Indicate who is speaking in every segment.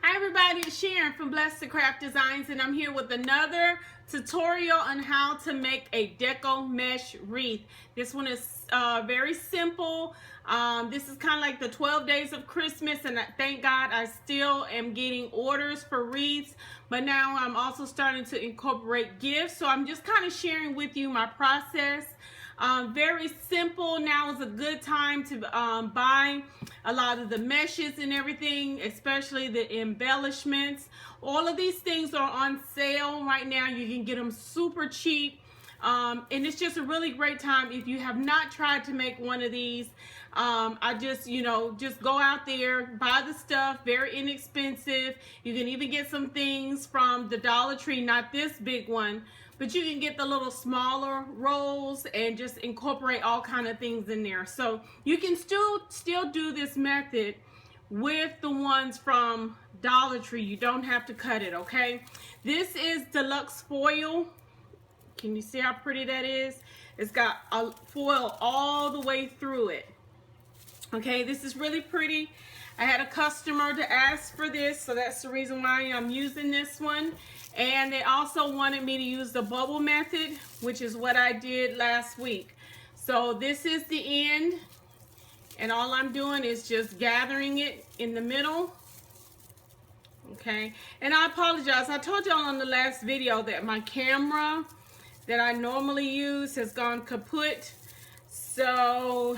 Speaker 1: Hi everybody, it's Sharon from Blessed to Craft Designs, and I'm here with another tutorial on how to make a deco mesh wreath. This one is very simple. This is kind of like the 12 days of Christmas, and thank God I still am getting orders for wreaths, but now I'm also starting to incorporate gifts. So I'm just kind of sharing with you my process. Very simple. Now is a good time to buy a lot of the meshes and everything, especially the embellishments. All of these things are on sale right now. You can get them super cheap. And it's just a really great time if you have not tried to make one of these. I just, just go out there, buy the stuff, very inexpensive. You can even get some things from the Dollar Tree, not this big one, but you can get the little smaller rolls and just incorporate all kind of things in there. So you can still do this method with the ones from Dollar Tree. You don't have to cut it, okay? This is deluxe foil. Can you see how pretty that is? It's got a foil all the way through it. Okay, this is really pretty. I had a customer to ask for this, so that's the reason why I'm using this one. And they also wanted me to use the bubble method, which is what I did last week. So this is the end, and all I'm doing is just gathering it in the middle. Okay, and I apologize. I told y'all on the last video that my camera that I normally use has gone kaput. So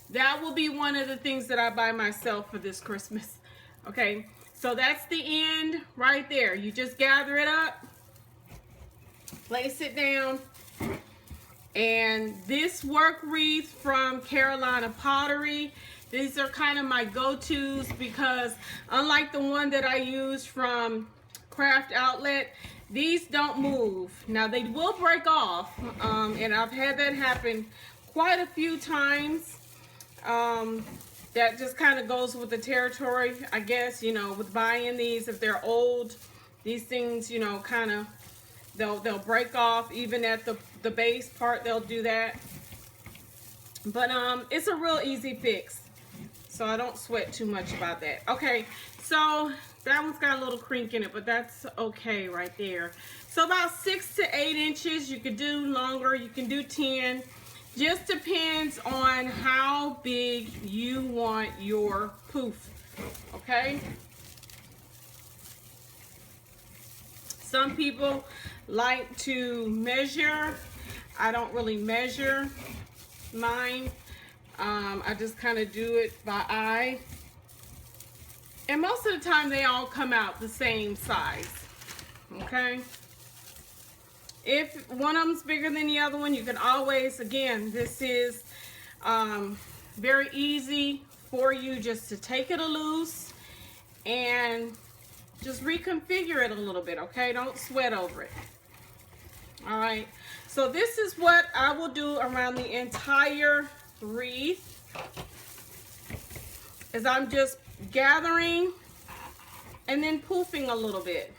Speaker 1: that will be one of the things that I buy myself for this Christmas. Okay, so that's the end right there. You just gather it up, place it down, and this work wreath from Carolina Pottery, these are kind of my go-tos because unlike the one that I use from Craft Outlet, these don't move. Now they will break off, and I've had that happen quite a few times. That just kind of goes with the territory, I guess, with buying these. If they're old, these things, kind of, they'll break off. Even at the base part, they'll do that. But it's a real easy fix, so I don't sweat too much about that. Okay, so that one's got a little crink in it, but that's okay right there. So about 6 to 8 inches. You could do longer, you can do 10. Just depends on how big you want your pouf, okay? Some people like to measure. I don't really measure mine. I just kind of do it by eye. And most of the time they all come out the same size, okay? If one of them's bigger than the other one, you can always, again, this is very easy for you just to take it loose and just reconfigure it a little bit, okay? Don't sweat over it. All right, so this is what I will do around the entire wreath, is I'm just gathering and then poofing a little bit.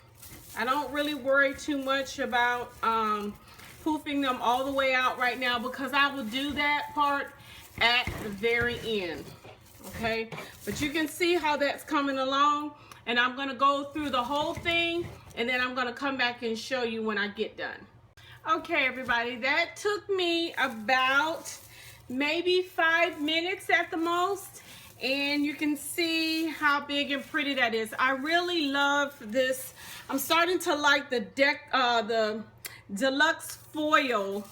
Speaker 1: I don't really worry too much about poofing them all the way out right now because I will do that part at the very end, okay? But you can see how that's coming along, and I'm gonna go through the whole thing, and then I'm gonna come back and show you when I get done. Okay, everybody, that took me about maybe 5 minutes at the most. And you can see how big and pretty that is. I really love this. I'm starting to like the deluxe foil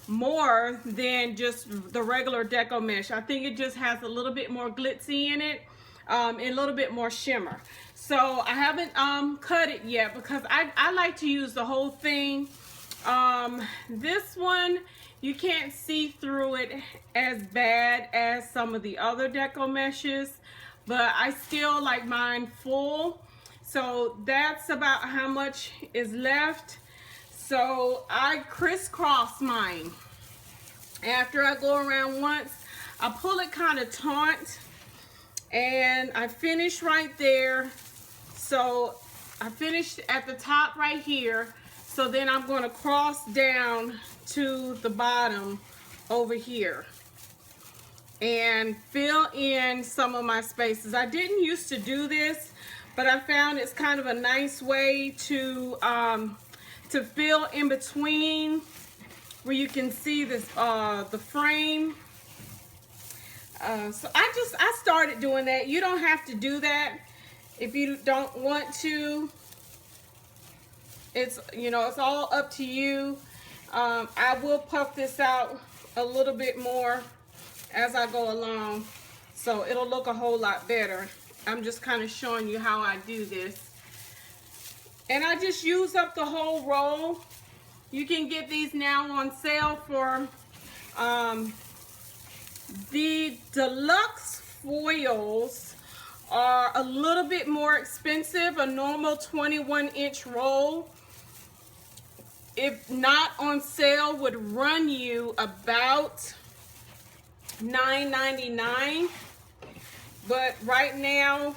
Speaker 1: more than just the regular deco mesh. I think it just has a little bit more glitzy in it, and a little bit more shimmer. So I haven't cut it yet because I like to use the whole thing. This one, you can't see through it as bad as some of the other deco meshes, but I still like mine full. So that's about how much is left. So I crisscross mine. After I go around once, I pull it kind of taut, and I finish right there. So I finished at the top right here. So then I'm going to cross down to the bottom over here and fill in some of my spaces. I didn't used to do this, but I found it's kind of a nice way to fill in between where you can see this the frame. So I started doing that. You don't have to do that if you don't want to. It's, you know, it's all up to you. I will puff this out a little bit more as I go along, so it'll look a whole lot better. I'm just kind of showing you how I do this. And I just use up the whole roll. You can get these now on sale for the deluxe foils are a little bit more expensive. A normal 21-inch roll, if not on sale, would run you about $9.99. But right now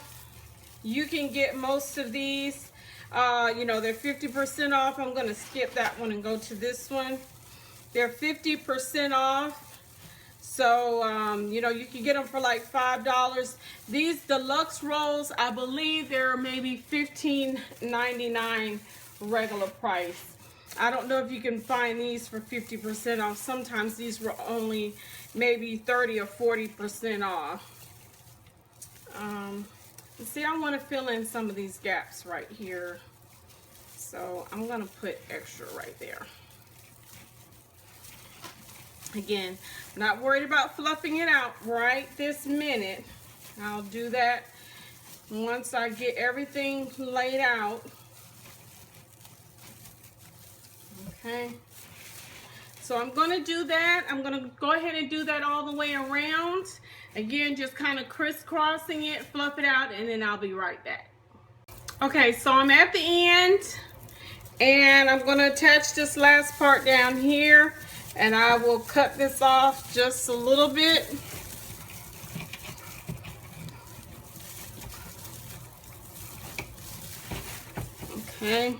Speaker 1: you can get most of these. You know, they're 50% off. I'm going to skip that one and go to this one. They're 50% off. So, you know, you can get them for like $5. These deluxe rolls, I believe they're maybe $15.99 regular price. I don't know if you can find these for 50% off. Sometimes these were only maybe 30 or 40% off. See, I want to fill in some of these gaps right here. So I'm going to put extra right there. Again, not worried about fluffing it out right this minute. I'll do that once I get everything laid out. Okay. So I'm going to do that. I'm going to go ahead and do that all the way around. Again, just kind of crisscrossing it, fluff it out, and then I'll be right back. Okay, so I'm at the end, and I'm going to attach this last part down here. And I will cut this off just a little bit. Okay.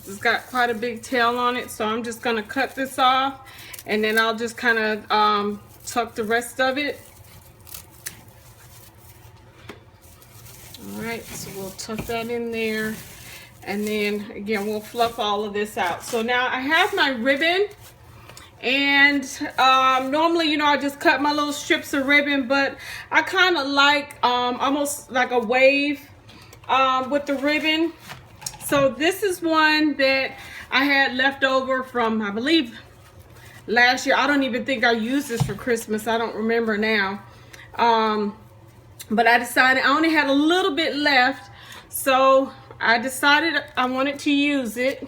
Speaker 1: It's got quite a big tail on it, so I'm just going to cut this off. And then I'll just kind of tuck the rest of it. Alright, so we'll tuck that in there. And then again, we'll fluff all of this out. So now I have my ribbon. And normally, you know, I just cut my little strips of ribbon, but I kind of like almost like a wave with the ribbon. So this is one that I had left over from, I believe, last year. I don't even think I used this for Christmas. I don't remember now. But I decided I only had a little bit left, so I decided I wanted to use it.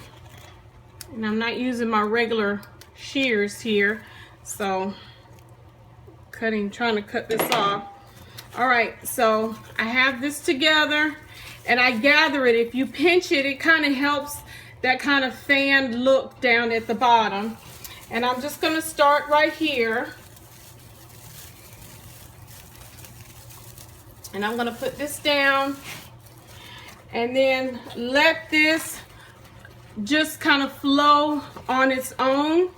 Speaker 1: And I'm not using my regular shears here, so trying to cut this off. All right, so I have this together and I gather it. If you pinch it, it kind of helps that kind of fanned look down at the bottom. And I'm just going to start right here, and I'm going to put this down and then let this just kind of flow on its own.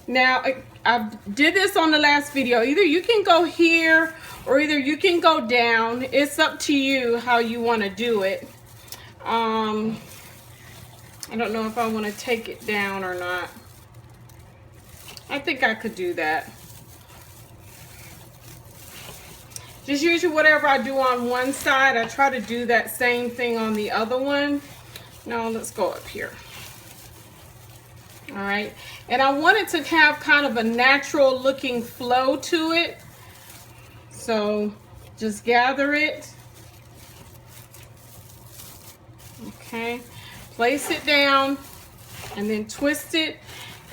Speaker 1: Now, I did this on the last video. Either you can go here or either you can go down. It's up to you how you want to do it. I don't know if I want to take it down or not. I think I could do that. Just usually whatever I do on one side, I try to do that same thing on the other one. Now let's go up here. All right, and I want it to have kind of a natural looking flow to it. So just gather it. Okay, place it down and then twist it,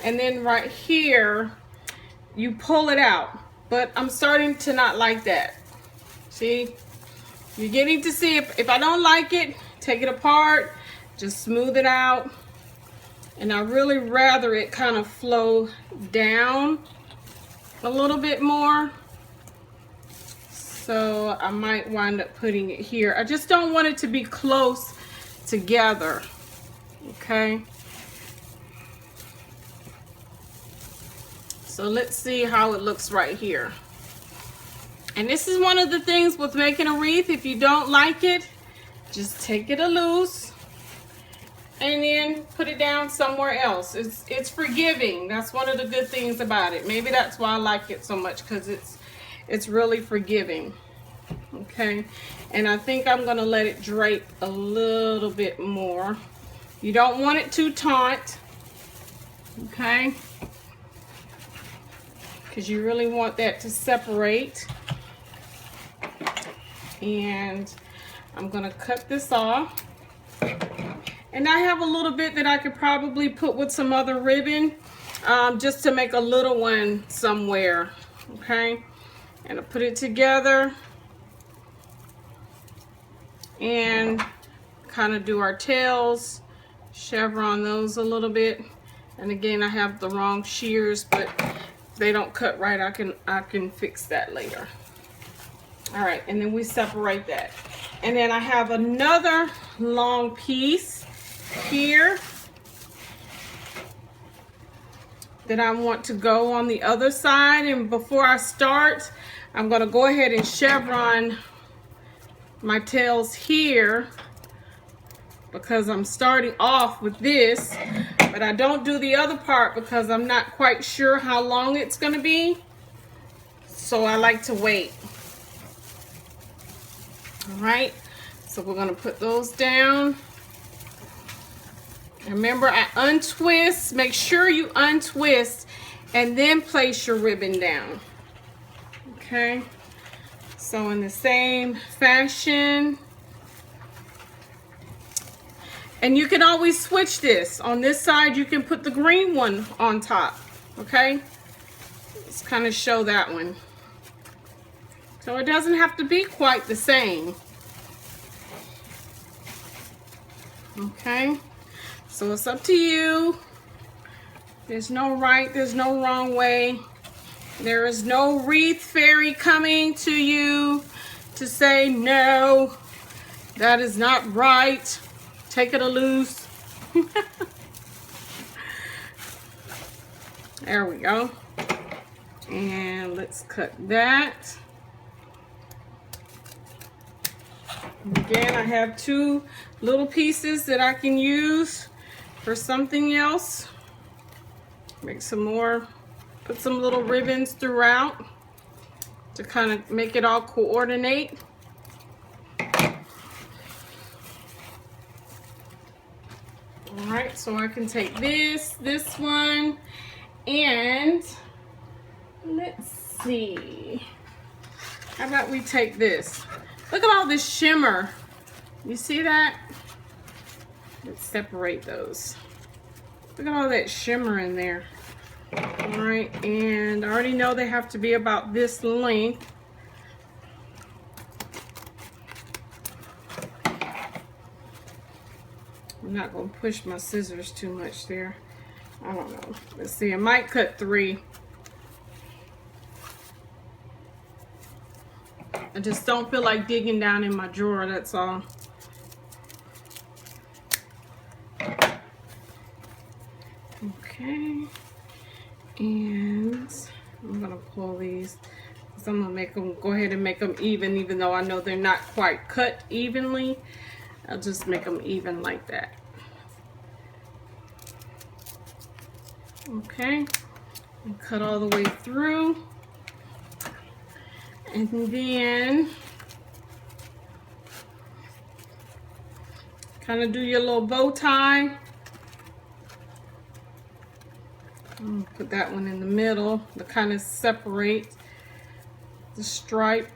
Speaker 1: and then right here you pull it out. But I'm starting to not like that. See, you're getting to see if I don't like it, take it apart, just smooth it out. And I really rather it kind of flow down a little bit more. So I might wind up putting it here. I just don't want it to be close together. Okay. So let's see how it looks right here. And this is one of the things with making a wreath. If you don't like it, just take it loose and then put it down somewhere else. It's forgiving. That's one of the good things about it. Maybe that's why I like it so much, because it's really forgiving. Okay, and I think I'm gonna let it drape a little bit more. You don't want it too taut, okay, because you really want that to separate. And I'm gonna cut this off, and I have a little bit that I could probably put with some other ribbon, just to make a little one somewhere. Okay, and I put it together and kind of do our tails, chevron those a little bit. And again, I have the wrong shears, but they don't cut right. I can fix that later. All right, and then we separate that. And then I have another long piece here that I want to go on the other side. And before I start, I'm gonna go ahead and chevron my tails here, because I'm starting off with this, but I don't do the other part because I'm not quite sure how long it's gonna be, so I like to wait. All right, so we're gonna put those down. Remember, I untwist. Make sure you untwist and then place your ribbon down. Okay, so in the same fashion. And you can always switch this. On this side, you can put the green one on top, okay? Let's kind of show that one. So it doesn't have to be quite the same. Okay, so it's up to you. There's no right, there's no wrong way. There is no wreath fairy coming to you to say, no, that is not right. Take it loose. There we go. And let's cut that. Again, I have two little pieces that I can use for something else. Make some more, put some little ribbons throughout to kind of make it all coordinate. All right, so I can take this one, and let's see. How about we take this? Look at all this shimmer. You see that? Let's separate those. Look at all that shimmer in there. All right, and I already know they have to be about this length. I'm not gonna push my scissors too much there. I don't know. Let's see, I might cut 3. I just don't feel like digging down in my drawer, that's all. Okay, and I'm gonna pull these, because I'm gonna make them, go ahead and make them even though I know they're not quite cut evenly. I'll just make them even like that. Okay, and cut all the way through. And then kind of do your little bow tie. Put that one in the middle to kind of separate the stripe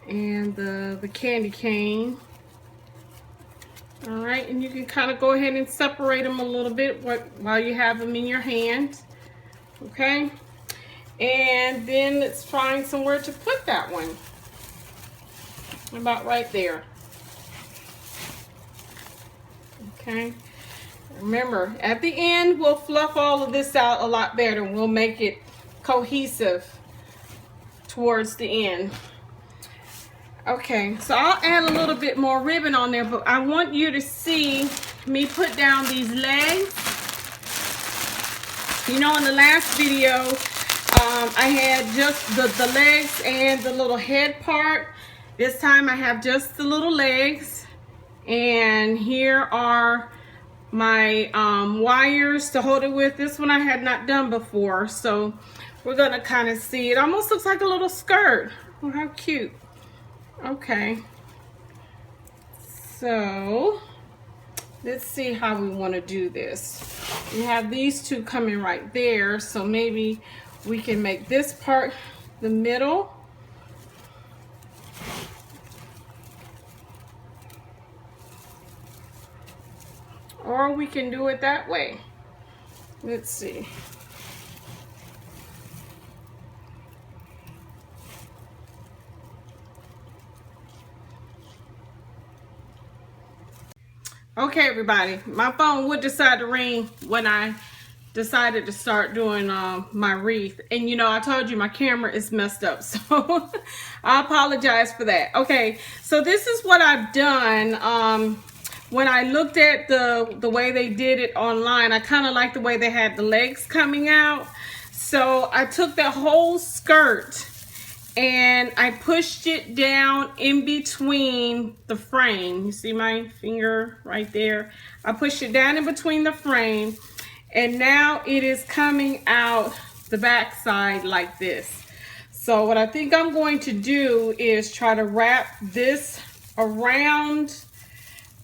Speaker 1: and the candy cane. All right, and you can kind of go ahead and separate them a little bit while you have them in your hand. Okay, and then let's find somewhere to put that one. About right there. Okay, remember, at the end, we'll fluff all of this out a lot better. We'll make it cohesive towards the end. Okay, so I'll add a little bit more ribbon on there, but I want you to see me put down these legs. You know, in the last video, I had just the legs and the little head part. This time I have just the little legs, and here are my wires to hold it with. This one I had not done before, so we're gonna kind of see. It almost looks like a little skirt. Oh, how cute. Okay, so let's see how we want to do this. We have these two coming right there, so maybe we can make this part the middle. Or we can do it that way. Let's see. Okay, everybody, my phone would decide to ring when I decided to start doing my wreath. And you know, I told you my camera is messed up, so I apologize for that. Okay, so this is what I've done. When I looked at the way they did it online, I kind of like the way they had the legs coming out. So I took that whole skirt and I pushed it down in between the frame. You see my finger right there? I pushed it down in between the frame, and now it is coming out the back side like this. So what I think I'm going to do is try to wrap this around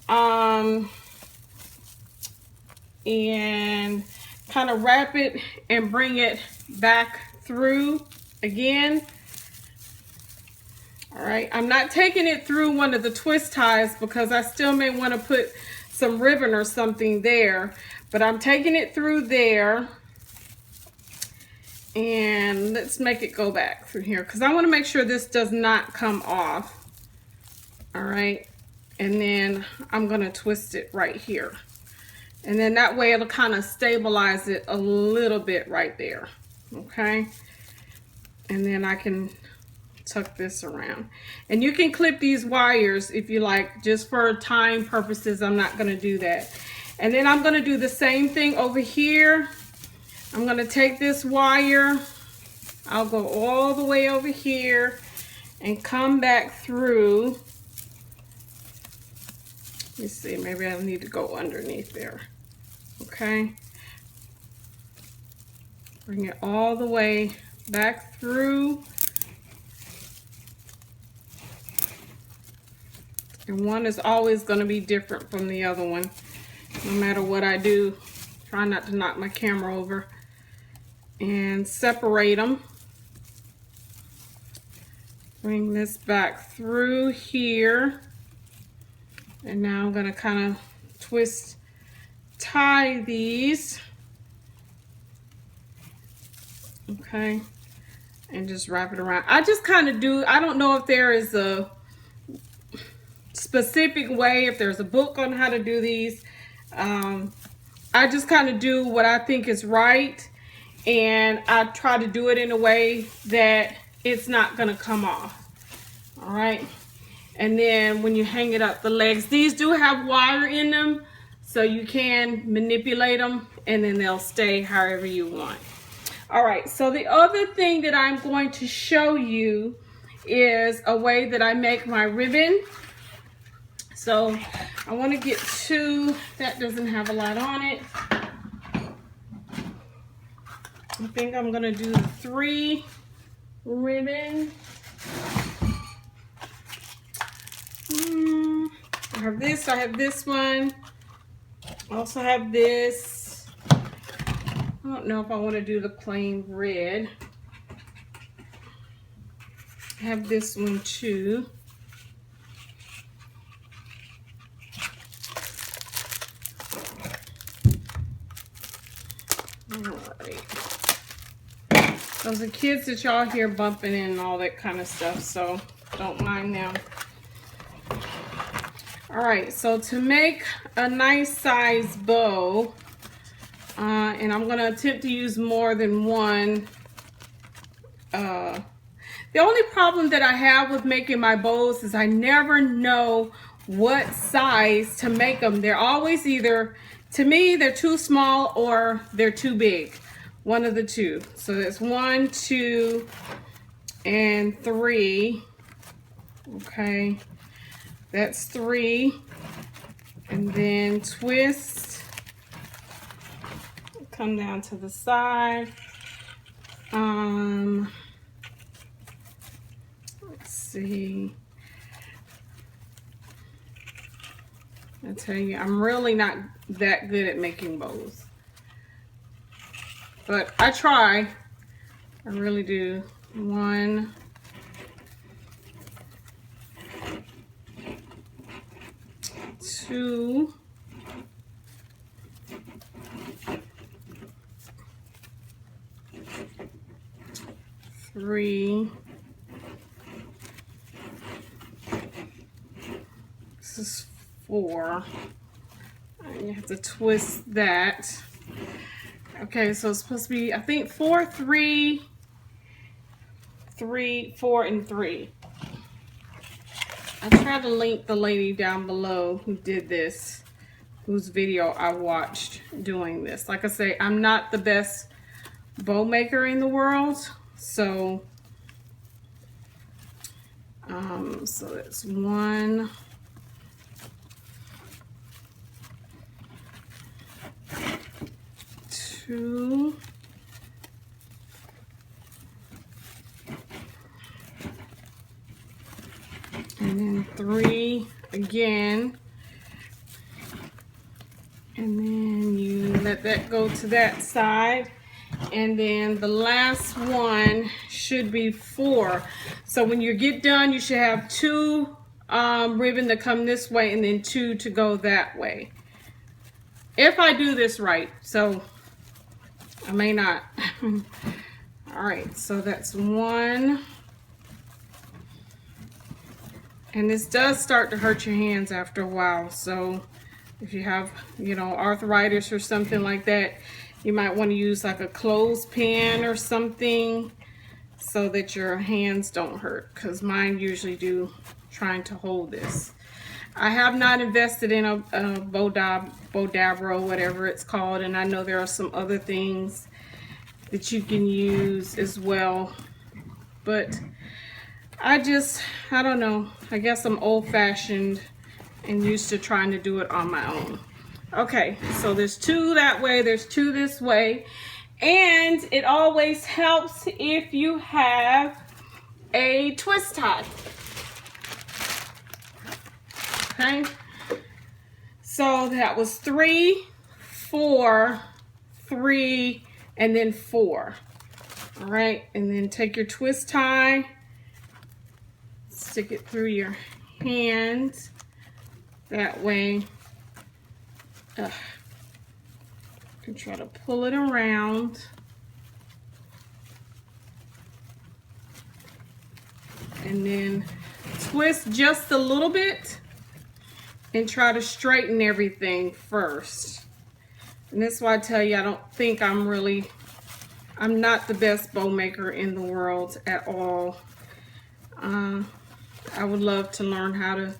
Speaker 1: and kind of wrap it and bring it back through again. All right, I'm not taking it through one of the twist ties because I still may want to put some ribbon or something there, but I'm taking it through there, and let's make it go back through here because I want to make sure this does not come off. All right, and then I'm going to twist it right here, and then that way it'll kind of stabilize it a little bit right there. Okay, and then I can tuck this around, and you can clip these wires if you like. Just for time purposes, I'm not going to do that. And then I'm going to do the same thing over here. I'm going to take this wire, I'll go all the way over here and come back through. Let me see, maybe I need to go underneath there. Okay, bring it all the way back through. And one is always going to be different from the other one, no matter what I do. Try not to knock my camera over. And separate them. Bring this back through here. And now I'm going to kind of twist, tie these. Okay. And just wrap it around. I just kind of do, I don't know if there is a specific way, if there's a book on how to do these. I just kind of do what I think is right, and I try to do it in a way that it's not going to come off. All right, and then when you hang it up, the legs, these do have wire in them, so you can manipulate them and then they'll stay however you want. All right, so the other thing that I'm going to show you is a way that I make my ribbon. So I want to get two that doesn't have a lot on it. I think I'm going to do 3 ribbon. I have this, I have this one. I also have this. I don't know if I want to do the plain red. I have this one too. Those are kids that y'all hear bumping in and all that kind of stuff, so don't mind them. All right, so to make a nice size bow, and I'm gonna attempt to use more than one. The only problem that I have with making my bows is I never know what size to make them. They're always either, to me, they're too small or they're too big. one of the two. So that's 1, 2, and 3. Okay, that's 3. And then twist, come down to the side. Let's see. I tell you, I'm really not that good at making bows, but I try. I really do. 1, 2, 3. This is 4. And you have to twist that. Okay, so it's supposed to be, I think 4, 3, 3, 4, and 3. I try to link the lady down below who did this, whose video I watched doing this. Like I say, I'm not the best bow maker in the world, so so that's 1, 2, and then 3 again, and then you let that go to that side, and then the last one should be 4. So when you get done, you should have 2 ribbon to come this way and then 2 to go that way, if I do this right. So I may not. All right, so that's 1. And this does start to hurt your hands after a while. So if you have, you know, arthritis or something like that, you might want to use like a clothespin or something so that your hands don't hurt, because mine usually do trying to hold this. I have not invested in a Bodabro, whatever it's called, and I know there are some other things that you can use as well, but I don't know, I guess I'm old-fashioned and used to trying to do it on my own. Okay, so there's 2 that way, there's 2 this way, and it always helps if you have a twist tie. Okay, so that was 3, 4, 3, and then 4. All right, and then take your twist tie, stick it through your hand that way, and try to pull it around, and then twist just a little bit and try to straighten everything first. And that's why I tell you, I don't think I'm not the best bow maker in the world at all. I would love to learn how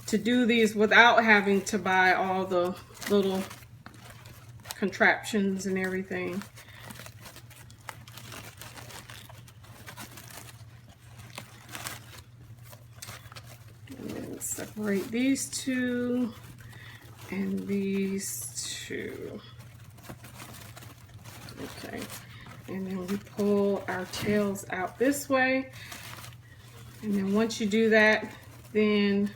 Speaker 1: to do these without having to buy all the little contraptions and everything. And then separate these 2 and these 2. Okay, and then we pull our tails out this way, and then once you do that, then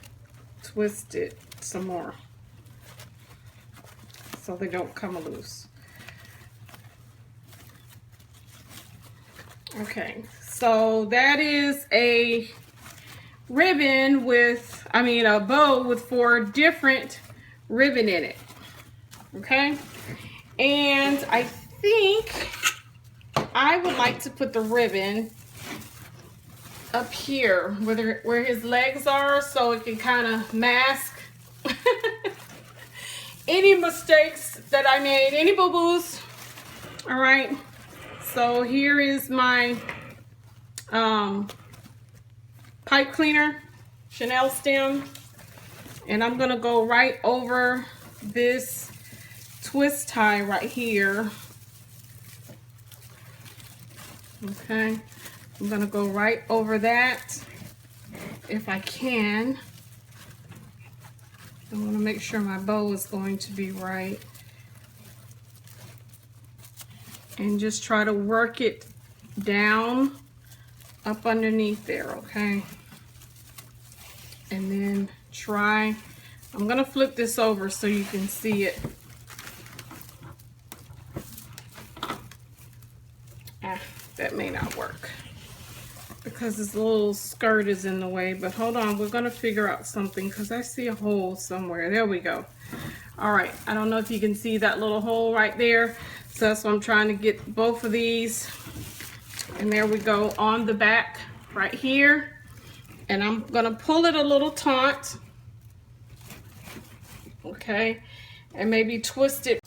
Speaker 1: twist it some more so they don't come loose. Okay, so that is a ribbon with, a bow with 4 different ribbon in it. Okay, and I think I would like to put the ribbon up here where his legs are, so it can kind of mask any mistakes that I made, any boo-boos. All right, so here is my pipe cleaner, Chanel stem, and I'm gonna go right over this twist tie right here, Okay, I'm gonna go right over that if I can. I want to make sure my bow is going to be right. And just try to work it down up underneath there, okay? And then try, I'm gonna flip this over so you can see it. That may not work because this little skirt is in the way, but hold on, we're gonna figure out something because I see a hole somewhere. There we go. All right, I don't know if you can see that little hole right there. So that's what I'm trying to get both of these. And there we go on the back right here. And I'm gonna pull it a little taut. Okay, and maybe twist it.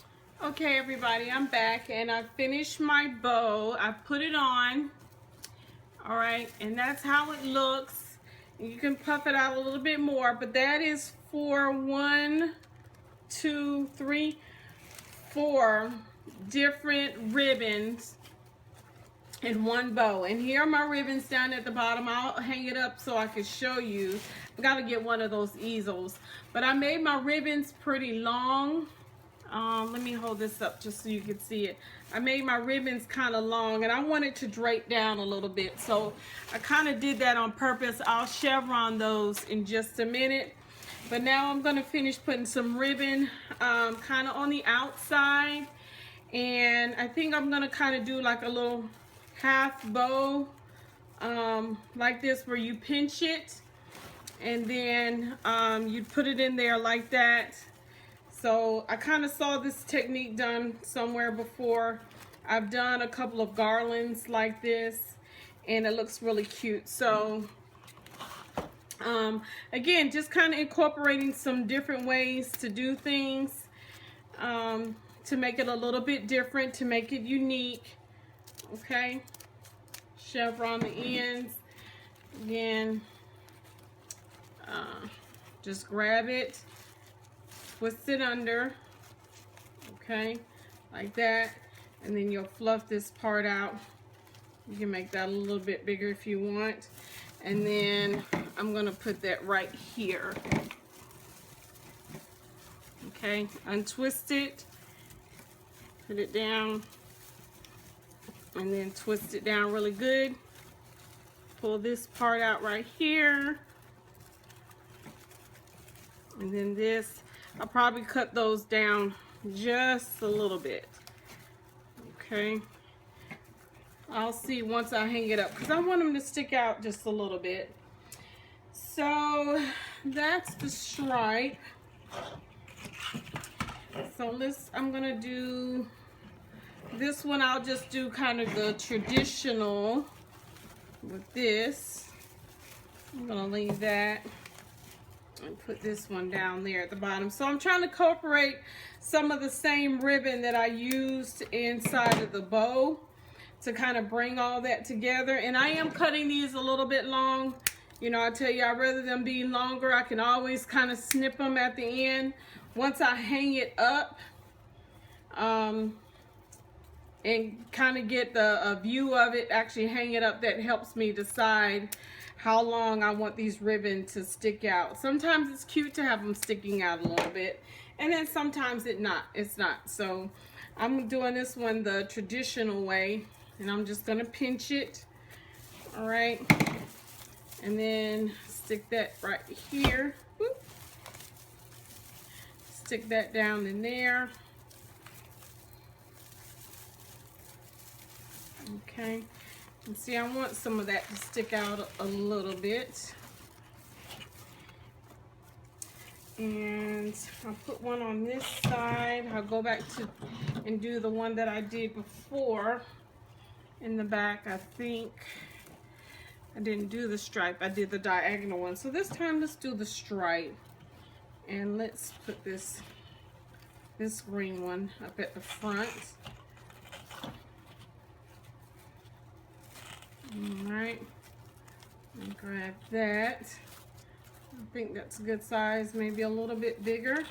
Speaker 1: Okay, everybody, I'm back and I finished my bow. I put it on. All right, and that's how it looks. You can puff it out a little bit more, but that is for 1, 2, 3, 4 different ribbons in one bow. And here are my ribbons down at the bottom. I'll hang it up so I can show you. I gotta get one of those easels. But I made my ribbons pretty long. Let me hold this up just so you can see it. I made my ribbons kind of long and I wanted to drape down a little bit. So I kind of did that on purpose. I'll chevron those in just a minute. But now I'm gonna finish putting some ribbon kind of on the outside. And I think I'm gonna kind of do like a little half bow like this where you pinch it and then you put it in there like that. So I kind of saw this technique done somewhere before. I've done a couple of garlands like this and it looks really cute. So again, just kind of incorporating some different ways to do things to make it a little bit different, to make it unique. Okay, chevron the ends. Again, just grab it, twist it under, okay, like that, and then you'll fluff this part out. You can make that a little bit bigger if you want. And then I'm gonna put that right here. Okay, untwist it, put it down, and then twist it down really good. Pull this part out right here. And then this, I'll probably cut those down just a little bit. Okay. I'll see once I hang it up because I want them to stick out just a little bit. So that's the stripe. So I'm gonna do this one. I'll just do kind of the traditional with this. I'm gonna leave that and put this one down there at the bottom. So I'm trying to incorporate some of the same ribbon that I used inside of the bow to kind of bring all that together. And I am cutting these a little bit long. You know, I tell you, I'd rather them be longer. I can always kind of snip them at the end once I hang it up, and kind of get a view of it, actually hang it up. That helps me decide how long I want these ribbons to stick out. Sometimes it's cute to have them sticking out a little bit, and then sometimes it's not. So I'm doing this one the traditional way, and I'm just gonna pinch it. All right, and then stick that right here. Whoop. Stick that down in there. Okay, and see, I want some of that to stick out a little bit. And I'll put one on this side. I'll go back to and do the one that I did before in the back. I think I didn't do the stripe, I did the diagonal one. So this time let's do the stripe. And let's put this green one up at the front. All right, and grab that. I think that's a good size, maybe a little bit bigger.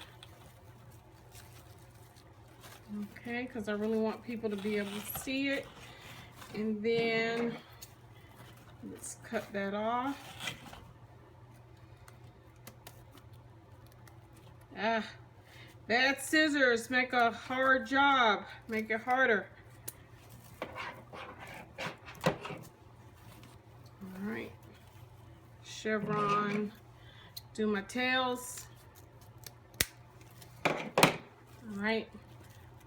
Speaker 1: Okay, because I really want people to be able to see it. And then let's cut that off. Bad scissors make a hard job, make it harder. All right, chevron, do my tails. All right,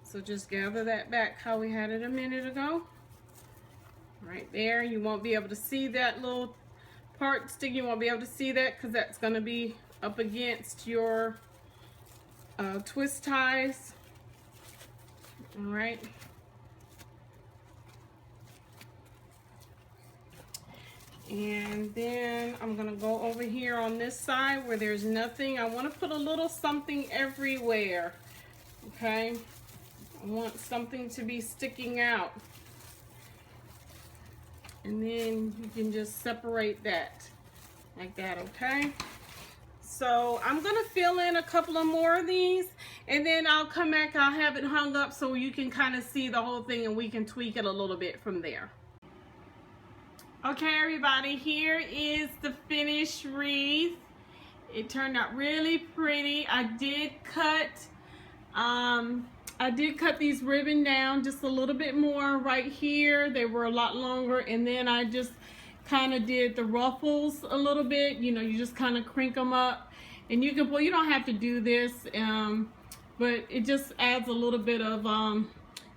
Speaker 1: so just gather that back how we had it a minute ago. Right there, you won't be able to see that little part stick. You won't be able to see that because that's going to be up against your twist ties. All right. And then I'm going to go over here on this side where there's nothing. I want to put a little something everywhere. Okay. I want something to be sticking out. And then you can just separate that like that, okay? So I'm gonna fill in a couple of more of these, and then I'll come back, I'll have it hung up so you can kind of see the whole thing and we can tweak it a little bit from there. Okay, everybody, here is the finished wreath. It turned out really pretty. I did cut these ribbon down just a little bit more right here. They were a lot longer, and then I just kind of did the ruffles a little bit. You know, you just kind of crink them up, and you can, well, you don't have to do this, but it just adds a little bit of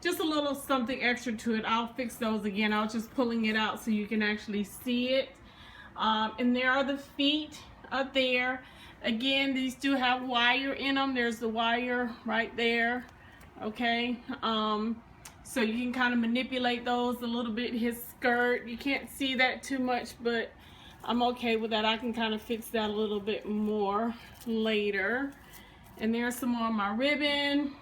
Speaker 1: just a little something extra to it. I'll fix those again. I was just pulling it out so you can actually see it. And there are the feet up there. Again, these do have wire in them. There's the wire right there. Okay, so you can kind of manipulate those a little bit. His skirt, you can't see that too much, but I'm okay with that. I can kind of fix that a little bit more later. And there's some more of my ribbon.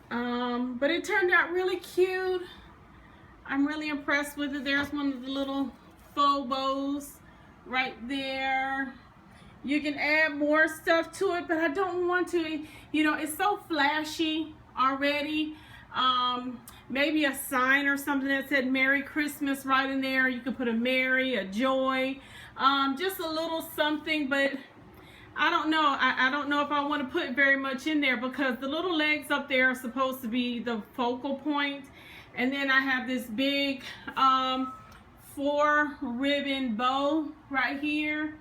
Speaker 1: But it turned out really cute. I'm really impressed with it. There's one of the little faux bows right there. You can add more stuff to it, but I don't want to, you know, it's so flashy already. Maybe a sign or something that said Merry Christmas right in there. You could put a Merry, a Joy, just a little something, but I don't know. I don't know if I want to put very much in there because the little legs up there are supposed to be the focal point. And then I have this big 4 ribbon bow right here.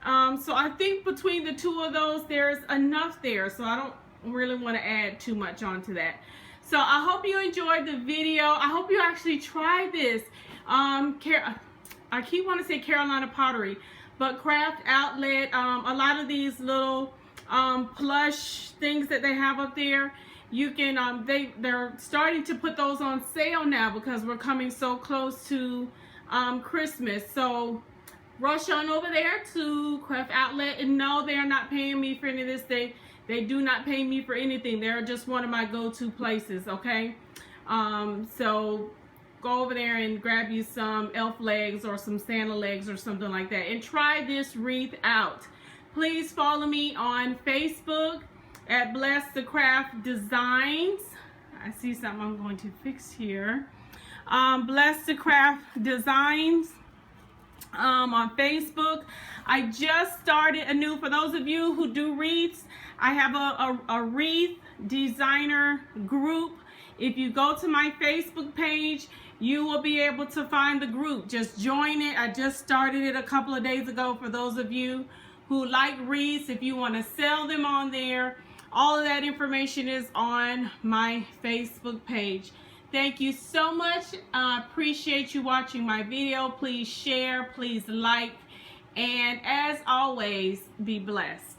Speaker 1: So I think between the two of those, there's enough there. So I don't really want to add too much onto that. So I hope you enjoyed the video. I hope you actually try this. I keep wanting to say Carolina Pottery, but Craft Outlet, a lot of these little plush things that they have up there, you can, they're starting to put those on sale now because we're coming so close to Christmas. So rush on over there to Craft Outlet, and no, they are not paying me for any of this. They do not pay me for anything. They're just one of my go-to places, okay? So go over there and grab you some elf legs or some Santa legs or something like that, and try this wreath out. Please follow me on Facebook at Bless the Craft Designs. I see something I'm going to fix here. Bless the Craft Designs on Facebook. I just started a new, for those of you who do wreaths, I have a wreath designer group. If you go to my Facebook page, you will be able to find the group. Just join it. I just started it a couple of days ago. For those of you who like wreaths, if you want to sell them on there, all of that information is on my Facebook page. Thank you so much. I appreciate you watching my video. Please share, please like, and as always, be blessed.